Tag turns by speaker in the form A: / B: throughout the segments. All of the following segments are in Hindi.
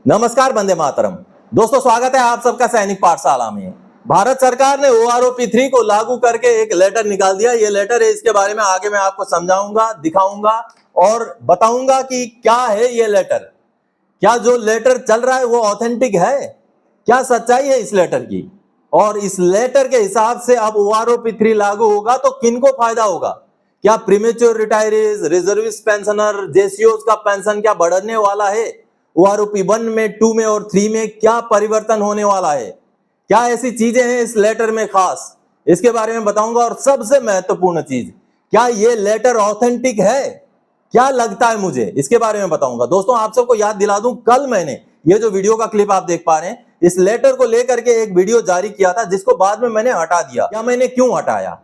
A: नमस्कार, वंदे मातरम। दोस्तों, स्वागत है आप सबका सैनिक पाठशाला में। भारत सरकार ने OROP 3 को लागू करके एक लेटर निकाल दिया। ये लेटर है, इसके बारे में आगे मैं आपको समझाऊंगा, दिखाऊंगा और बताऊंगा कि क्या है ये लेटर। क्या जो लेटर चल रहा है वो ऑथेंटिक है? क्या सच्चाई है इस लेटर की? और इस लेटर के हिसाब से अब OROP 3 लागू होगा तो किनको फायदा होगा? क्या प्रीमेच्योर रिटायरीज, रिजर्विस्ट पेंशनर, जेसीओज का पेंशन क्या बढ़ने वाला है? OROP 1 में, 2 में और 3 में क्या परिवर्तन होने वाला है? क्या ऐसी चीजें हैं इस लेटर में खास, इसके बारे में बताऊंगा। और सबसे महत्वपूर्ण चीज, क्या ये लेटर ऑथेंटिक है? क्या लगता है मुझे, इसके बारे में बताऊंगा। दोस्तों, आप सबको याद दिला दूं, कल मैंने ये जो वीडियो का क्लिप आप देख पा रहे हैं, इस लेटर को लेकर के एक वीडियो जारी किया था, जिसको बाद में मैंने हटा दिया। क्या मैंने क्यों हटाया?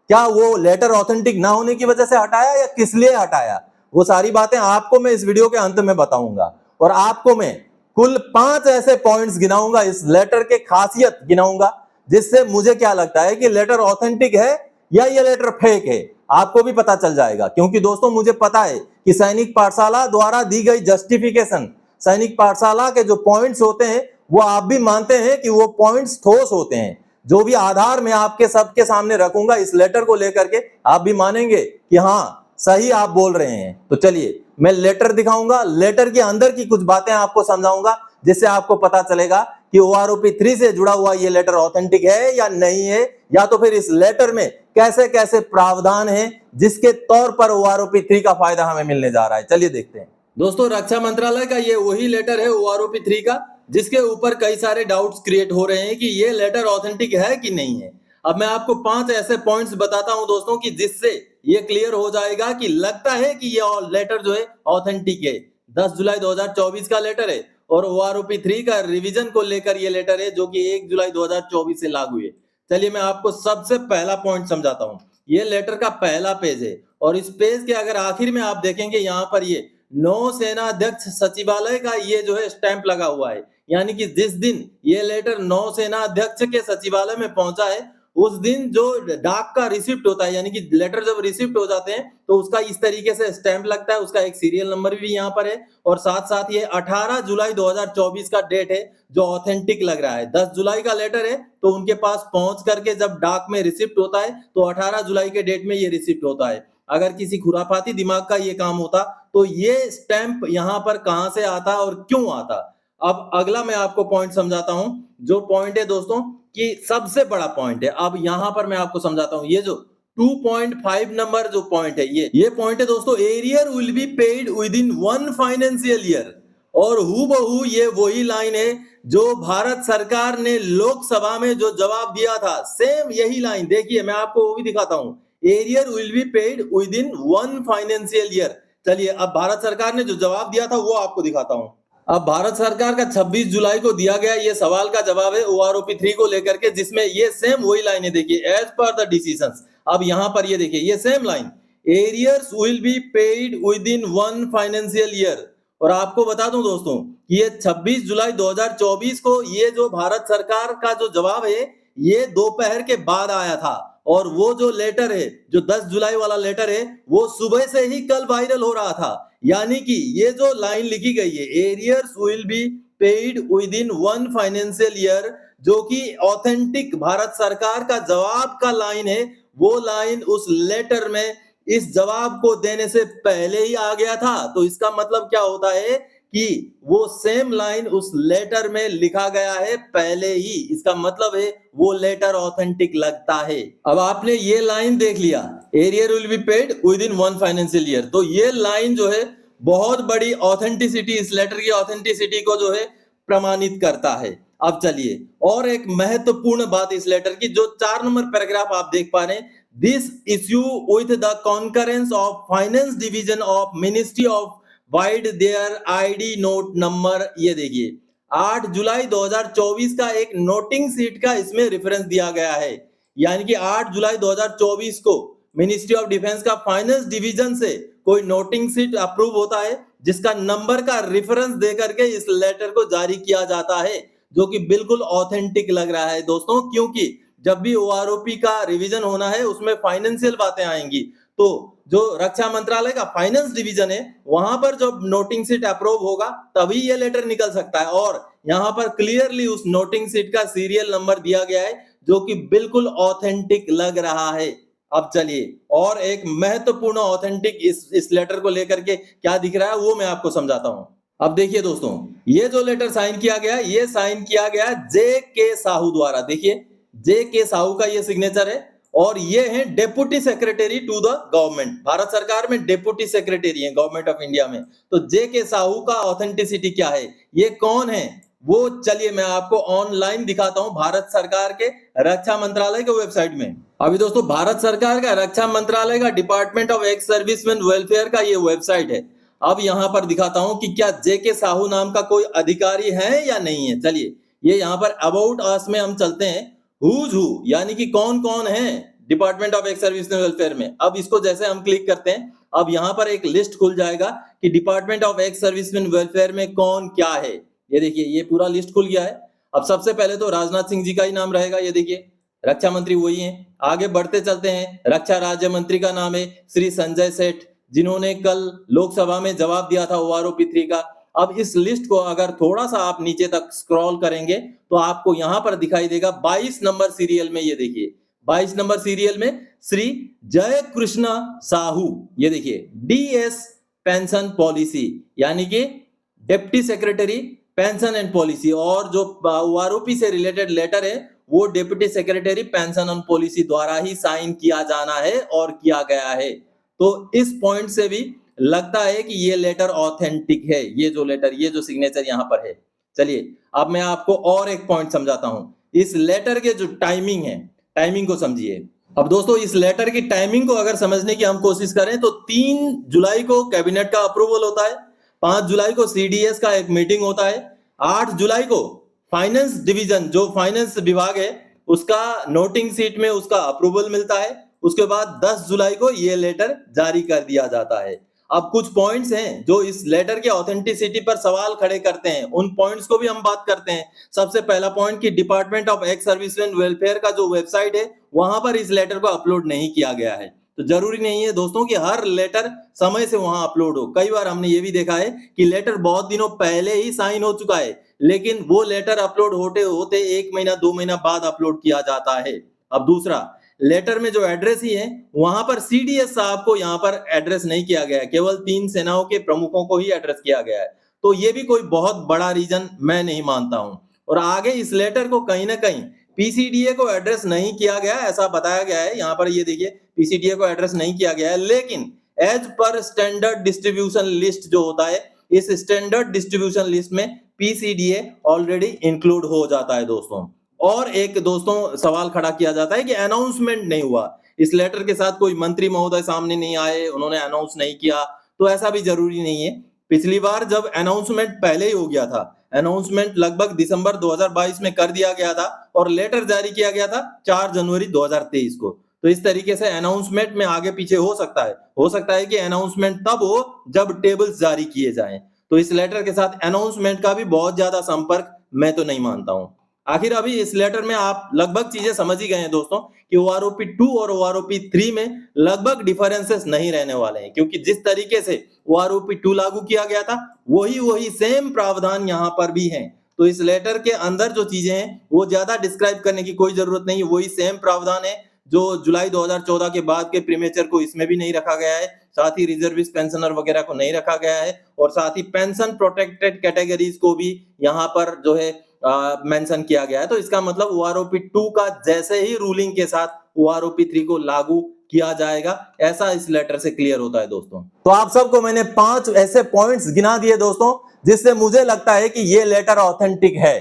A: क्या वो लेटर ऑथेंटिक ना होने की वजह से हटाया या किस लिए हटाया? वो सारी बातें आपको मैं इस वीडियो के अंत में बताऊंगा। और आपको मैं कुल 5 ऐसे पॉइंट्स गिनाऊंगा, इस लेटर के खासियत गिनाऊंगा, जिससे मुझे क्या लगता है कि लेटर ऑथेंटिक है या ये लेटर फेक है, आपको भी पता चल जाएगा। क्योंकि दोस्तों, मुझे पता है कि सैनिक पाठशाला द्वारा दी गई जस्टिफिकेशन, सैनिक पाठशाला के जो पॉइंट्स होते हैं वो आप भी मानते हैं कि वो पॉइंट्स ठोस होते हैं। जो भी आधार मैं आपके सबके सामने रखूंगा इस लेटर को लेकर के, आप भी मानेंगे कि हाँ, सही आप बोल रहे हैं। तो चलिए, मैं लेटर दिखाऊंगा, लेटर के अंदर की कुछ बातें आपको समझाऊंगा, जिससे आपको पता चलेगा कि OROP 3 से जुड़ा हुआ ये लेटर ऑथेंटिक है या नहीं है, या तो फिर इस लेटर में कैसे कैसे प्रावधान है जिसके तौर पर OROP 3 का फायदा हमें मिलने जा रहा है। चलिए देखते हैं। दोस्तों, रक्षा मंत्रालय का ये वही लेटर है OROP 3 का, जिसके ऊपर कई सारे डाउट्स क्रिएट हो रहे हैं कि ये लेटर ऑथेंटिक है कि नहीं है। अब मैं आपको 5 ऐसे पॉइंट्स बताता हूं दोस्तों, कि जिससे ये क्लियर हो जाएगा कि लगता है कि ये लेटर जो है ऑथेंटिक है। 10 जुलाई 2024 का लेटर है और OROP 3 का रिवीजन को लेकर ये लेटर है, जो कि 1 जुलाई 2024 से लागू है। चलिए, मैं आपको सबसे पहला पॉइंट समझाता हूं। ये लेटर का पहला पेज है और इस पेज के अगर आखिर में आप देखेंगे, यहाँ पर ये नौसेनाध्यक्ष सचिवालय का ये जो है स्टैंप लगा हुआ है। यानी कि जिस दिन ये लेटर नौसेनाध्यक्ष के सचिवालय में पहुंचा है, उस दिन जो डाक का रिसिप्ट होता है, यानी कि लेटर जब रिसिप्ट हो जाते हैं तो उसका इस तरीके से स्टैंप लगता है। उसका एक सीरियल नंबर भी यहाँ पर है और साथ साथ ये 18 जुलाई 2024 का डेट है, जो ऑथेंटिक लग रहा है। 10 जुलाई का लेटर है तो उनके पास पहुंच करके जब डाक में रिसिप्ट होता है तो 18 जुलाई के डेट में ये रिसिप्ट होता है। अगर किसी खुराफाती दिमाग का ये काम होता तो ये स्टैंप यहाँ पर कहां से आता और क्यों आता। अब अगला मैं आपको पॉइंट समझाता हूं। जो पॉइंट है दोस्तों, कि सबसे बड़ा पॉइंट है। अब यहां पर मैं आपको समझाता हूं। ये जो 2.5 नंबर जो पॉइंट है, ये पॉइंट है दोस्तों, arrear will be paid with in 1 financial year. और हूबहू ये वही लाइन है जो भारत सरकार ने लोकसभा में जो जवाब दिया था, सेम यही लाइन। देखिए, मैं आपको वो भी दिखाता हूं। Arrear will be paid with in 1 financial year. चलिए, अब भारत सरकार ने जो जवाब दिया था वो आपको दिखाता हूं। अब भारत सरकार का 26 जुलाई को दिया गया ये सवाल का जवाब है OROP 3 को लेकर के, जिसमें ये सेम वही लाइन है। देखिए, एज पर द डिसीजंस। अब यहां पर ये देखिए, ये same line, arrears will be paid with in 1 financial year. और आपको बता दूं दोस्तों, ये 26 जुलाई 2024 को ये जो भारत सरकार का जो जवाब है, ये दोपहर के बाद आया था। और वो जो लेटर है, जो 10 जुलाई वाला लेटर है, वो सुबह से ही कल वायरल हो रहा था। यानी कि ये जो लाइन लिखी गई है, arrears will be paid with in 1 financial year, जो कि ऑथेंटिक भारत सरकार का जवाब का लाइन है, वो लाइन उस लेटर में इस जवाब को देने से पहले ही आ गया था। तो इसका मतलब क्या होता है कि वो सेम लाइन उस लेटर में लिखा गया है पहले ही। इसका मतलब है वो लेटर ऑथेंटिक लगता है। अब आपने ये लाइन देख लिया, arrear will be paid with in 1 financial year, तो ये लाइन जो है बहुत बड़ी ऑथेंटिसिटी, इस लेटर की ऑथेंटिसिटी को जो है प्रमाणित करता है। अब चलिए, और एक महत्वपूर्ण बात इस लेटर की, जो 4 नंबर पैराग्राफ आप देख पा रहे हैं, this issue with the concurrence of finance division of ministry of vide their ID note number. ये देखिए, 8 जुलाई 2024 का एक नोटिंग सीट का इसमें रेफरेंस दिया गया है। यानी कि 8 जुलाई 2024 को मिनिस्ट्री ऑफ डिफेंस का फाइनेंस डिवीजन से कोई नोटिंग सीट अप्रूव होता है, जिसका नंबर का रेफरेंस देकर के इस लेटर को जारी किया जाता है, जो कि बिल्कुल ऑथेंटिक लग रहा है दोस्तों। क्योंकि जब भी OROP का रिवीजन होना है, उसमें फाइनेंशियल बातें आएंगी, तो जो रक्षा मंत्रालय का फाइनेंस डिवीजन है वहां पर जब नोटिंग सीट अप्रूव होगा तभी ये लेटर निकल सकता है। और यहाँ पर क्लियरली उस नोटिंग सीट का सीरियल नंबर दिया गया है जो कि बिल्कुल ऑथेंटिक लग रहा है। अब चलिए और एक महत्वपूर्ण ऑथेंटिक इस लेटर को लेकर के क्या दिख रहा है वो मैं आपको समझाता हूं। अब देखिए दोस्तों, ये जो लेटर साइन किया गया, ये साइन किया गया जे.के. साहू द्वारा। देखिए जे.के. साहू का ये सिग्नेचर है और ये है deputy secretary to the government. Bharat सरकार में डेप्यूटी सेक्रेटरी है गवर्नमेंट ऑफ इंडिया में। तो जे.के. साहू का ऑथेंटिसिटी क्या है, ये कौन है, वो चलिए मैं आपको ऑनलाइन दिखाता हूं भारत सरकार के रक्षा मंत्रालय के वेबसाइट में। अभी दोस्तों भारत सरकार का रक्षा मंत्रालय का department of ex serviceman welfare का ये वेबसाइट है। अब यहां पर दिखाता हूं कि क्या जे.के. साहू नाम का कोई अधिकारी है या नहीं है। चलिए ये यहां पर अबाउट अस में हम चलते हैं, हुज हु यानी कि कौन कौन है department of ex serviceman welfare में। अब इसको जैसे हम क्लिक करते हैं, अब यहां पर एक लिस्ट खुल जाएगा कि department of ex serviceman welfare में कौन क्या है। ये देखिए ये पूरा लिस्ट खुल गया है। अब सबसे पहले तो राजनाथ सिंह जी का ही नाम रहेगा, ये देखिए रक्षा मंत्री वही हैं। आगे बढ़ते चलते हैं, रक्षा राज्य मंत्री का नाम है श्री संजय सेठ, जिन्होंने कल लोकसभा में जवाब दिया था OROP 3 का। अब इस लिस्ट को अगर थोड़ा सा आप नीचे तक स्क्रॉल करेंगे तो आपको यहां पर दिखाई देगा 22 नंबर सीरियल में, ये देखिए 22 नंबर सीरियल में श्री जय कृष्णा साहू, ये देखिए DS पेंशन पॉलिसी यानी कि deputy secretary pension and policy. और जो OROP से रिलेटेड लेटर है वो deputy secretary pension and policy द्वारा ही साइन किया जाना है और किया गया है। तो इस पॉइंट से भी लगता है कि ये लेटर ऑथेंटिक है, ये जो लेटर, ये जो सिग्नेचर यहां पर है। चलिए अब मैं आपको और एक पॉइंट समझाता हूं। इस लेटर के जो टाइमिंग है, टाइमिंग को समझिए। अब दोस्तों इस लेटर की टाइमिंग को अगर समझने की हम कोशिश करें तो 3 जुलाई को कैबिनेट का अप्रूवल होता है, 5 जुलाई को CDS का एक मीटिंग होता है, 8 जुलाई को फाइनेंस डिवीजन जो फाइनेंस विभाग है उसका नोटिंग सीट में उसका अप्रूवल मिलता है। उसके बाद 10 जुलाई को ये लेटर जारी कर दिया जाता है। अब कुछ पॉइंट्स हैं जो इस लेटर के ऑथेंटिसिटी पर सवाल खड़े करते हैं, उन पॉइंट्स को भी हम बात करते हैं। सबसे पहला पॉइंट कि department of ex serviceman welfare का जो वेबसाइट है वहां पर इस लेटर को अपलोड नहीं किया गया है। तो जरूरी नहीं है दोस्तों कि हर लेटर समय से वहां अपलोड हो। कई बार हमने ये भी देखा है कि लेटर बहुत दिनों पहले ही साइन हो चुका है लेकिन वो लेटर अपलोड होते होते 1 महीना 2 महीना बाद अपलोड किया जाता है। अब दूसरा, लेटर में जो एड्रेस ही है वहां पर CDS साहब को यहाँ पर एड्रेस नहीं किया गया है, केवल 3 सेनाओं के प्रमुखों को ही एड्रेस किया गया है। तो ये भी कोई बहुत बड़ा रीजन मैं नहीं मानता हूं। और आगे इस लेटर को कहीं ना कहीं PCDA को एड्रेस नहीं किया गया ऐसा बताया गया है। यहाँ पर ये देखिए PCDA को एड्रेस नहीं किया गया है, लेकिन as per standard distribution list जो होता है, इस स्टैंडर्ड डिस्ट्रीब्यूशन लिस्ट में PCDA ऑलरेडी इंक्लूड हो जाता है दोस्तों। और एक दोस्तों सवाल खड़ा किया जाता है कि अनाउंसमेंट नहीं हुआ, इस लेटर के साथ कोई मंत्री महोदय सामने नहीं आए, उन्होंने अनाउंस नहीं किया। तो ऐसा भी जरूरी नहीं है। पिछली बार जब अनाउंसमेंट पहले ही हो गया था, अनाउंसमेंट लगभग दिसंबर 2022 में कर दिया गया था और लेटर जारी किया गया था 4 जनवरी 2023 को। तो इस तरीके से अनाउंसमेंट में आगे पीछे हो सकता है कि अनाउंसमेंट तब हो जब टेबल्स जारी किए जाएं। तो इस लेटर के साथ अनाउंसमेंट का भी बहुत ज्यादा संपर्क मैं तो नहीं मानता हूं। आखिर अभी इस लेटर में आप लगभग चीजें समझ ही गए हैं दोस्तों कि OROP 2 और OROP 3 में लगभग डिफरेंसेस नहीं रहने वाले हैं, क्योंकि जिस तरीके से OROP 2 लागू किया गया था वही सेम प्रावधान यहाँ पर भी हैं। तो इस लेटर के अंदर जो चीजें हैं वो ज्यादा डिस्क्राइब करने की कोई जरूरत नहीं है, वही सेम प्रावधान है जो जुलाई 2014 के बाद के प्रीमेचर को इसमें भी नहीं रखा गया है, साथ ही रिजर्विस्ट पेंशनर वगैरह को नहीं रखा गया है, और साथ ही पेंशन प्रोटेक्टेड कैटेगरीज को भी यहाँ पर जो है मेंशन किया गया है। तो इसका मतलब OROP 2 का जैसे ही रूलिंग के साथ OROP 3 को लागू किया जाएगा, ऐसा इस लेटर से क्लियर होता है दोस्तों। तो आप सबको मैंने 5 ऐसे पॉइंट्स गिना दिए दोस्तों जिससे मुझे लगता है कि ये लेटर ऑथेंटिक है।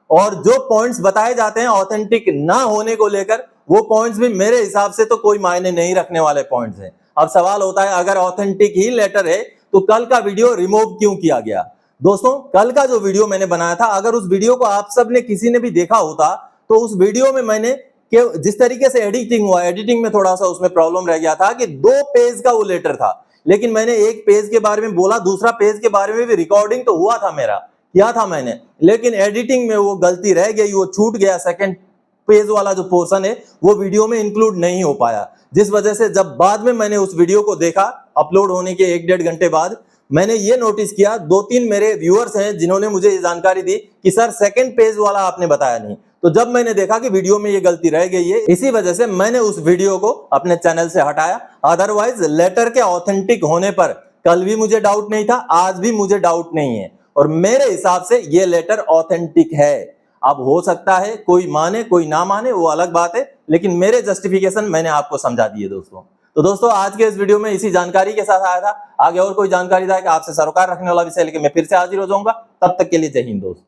A: और जो पॉइंट्स बताए जाते हैं ऑथेंटिक ना होने को लेकर, वो पॉइंट्स भी मेरे हिसाब से तो कोई मायने नहीं रखने वाले पॉइंट्स हैं। अब सवाल होता है अगर ऑथेंटिक ही लेटर है तो कल का वीडियो रिमूव क्यों किया गया। दोस्तों कल का जो वीडियो मैंने बनाया था, अगर उस वीडियो को आप सब ने किसी ने भी देखा होता तो उस वीडियो में मैंने जिस तरीके से एडिटिंग हुआ, एडिटिंग में थोड़ा सा उसमें प्रॉब्लम रह गया था कि 2 पेज का वो लेटर था, लेकिन मैंने 1 पेज के बारे में बोला, दूसरा पेज के बारे में भी रिकॉर्डिंग तो हुआ था, मेरा किया था मैंने, लेकिन एडिटिंग में वो गलती रह गई, वो छूट गया सेकंड पेज वाला जो पोर्शन है वो वीडियो में इंक्लूड नहीं हो पाया, जिस वजह से जब बाद में मैंने उस वीडियो को देखा अपलोड होने के 1-1.5 घंटे बाद, मैंने ये नोटिस किया 2-3 मेरे व्यूअर्स हैं जिन्होंने मुझे ये जानकारी दी कि सर सेकंड पेज वाला आपने बताया नहीं। तो जब मैंने देखा कि वीडियो में ये गलती रह गई है, इसी वजह से मैंने उस वीडियो को अपने चैनल से हटाया। अदरवाइज लेटर के ऑथेंटिक होने पर कल भी मुझे डाउट नहीं था, आज भी मुझे डाउट नहीं है, और मेरे हिसाब से ये लेटर ऑथेंटिक है। अब हो सकता है कोई माने कोई ना माने, वो अलग बात है, लेकिन मेरे जस्टिफिकेशन मैंने आपको समझा दिए दोस्तों। तो दोस्तों आज के इस वीडियो में इसी जानकारी के साथ आया था। आगे और कोई जानकारी था कि आपसे सरोकार रखने वाला विषय लेके मैं फिर से हाजिर हो जाऊंगा। तब तक के लिए जय हिंद दोस्तों।